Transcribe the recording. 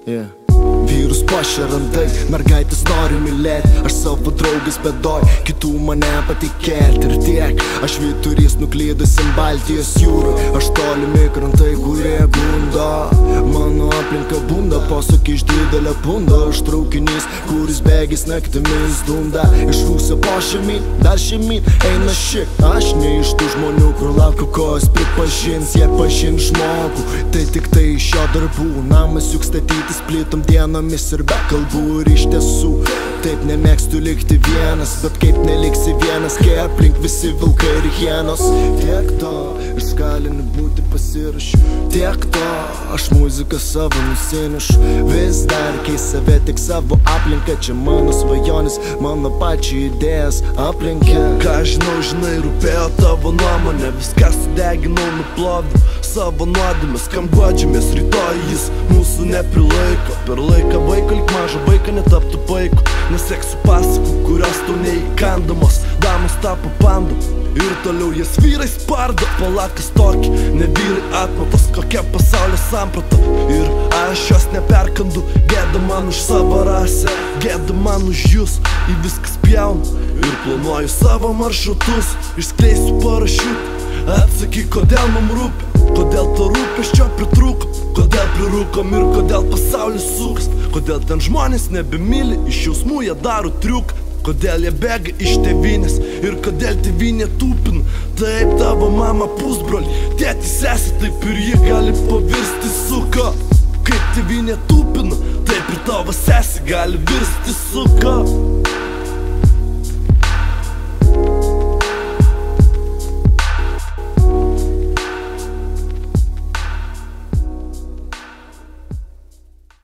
Vyrus pašerandai, mergaitės nori mylėti. Aš savo draugais bedoj, kitų mane patikėti. Ir tiek, aš vyturys nuklydusim Baltijos jūrų. Aš tolimi krantai, kurie gundo. Mano aplinka bunda, posūkį iš didelio pundo. Aš traukinys, kuris bėgis naktimis dunda. Iš rūsio po šeimyn, dar šeimyn eina ši. Aš ne iš tų žmonių, kur laukiu, ko jis pripažins. Jie pažin žmogų, tai tik tai iš jo darbų. Namas juk statytis plytom dienomis ir be kalbų. Ir iš tiesų taip nemėgstu likti vienas, bet kaip neliksi vienas, kai aplink visi vilkai ir hienos. Tiek to, iš skalinių būti pasirašiu. Tiek to, aš muziką savo nusinešu. Vis dar keis save, tik savo aplinką. Čia mano svajonis, mano pačių idėjas aplinkia. Ką žinau, žinai, rūpėjo tavo nuomonė. Viską sudeginau, nuploviau savo nuodėmes. Kam guodžiamės, rytoj jis mūsų neprilaiko. Per laiką vaiko, lik mažo vaiko netaptų paiku. Neseksiu pasakų, kurios tau neįkandamos. Damos tapo pandom ir toliau jas vyrai spardo. Palakas tokį, ne vyrai atmatos, kokia pasaulio samprata. Ir aš jos neperkandu, gėda man už savo rasę, gėda man už jūs. Į viskas pjaunu ir planuoju savo maršrutus. Išskleisiu parašiutą, atsakyk, kodėl man rūpi. Kodėl to rūpesčio pritrūko, kodėl prirūkom ir kodėl pasaulis sukas. Kodėl ten žmonės nebemyli, iš jausmų jie daro triuką. Kodėl jie bėga iš tėvynės ir kodėl tėvynė tūpina. Taip tavo mama pusbroli, tėtis esi, taip ir ji gali pavirsti suka. Kaip tėvynė tūpina, taip ir tavo sesi gali virsti suka.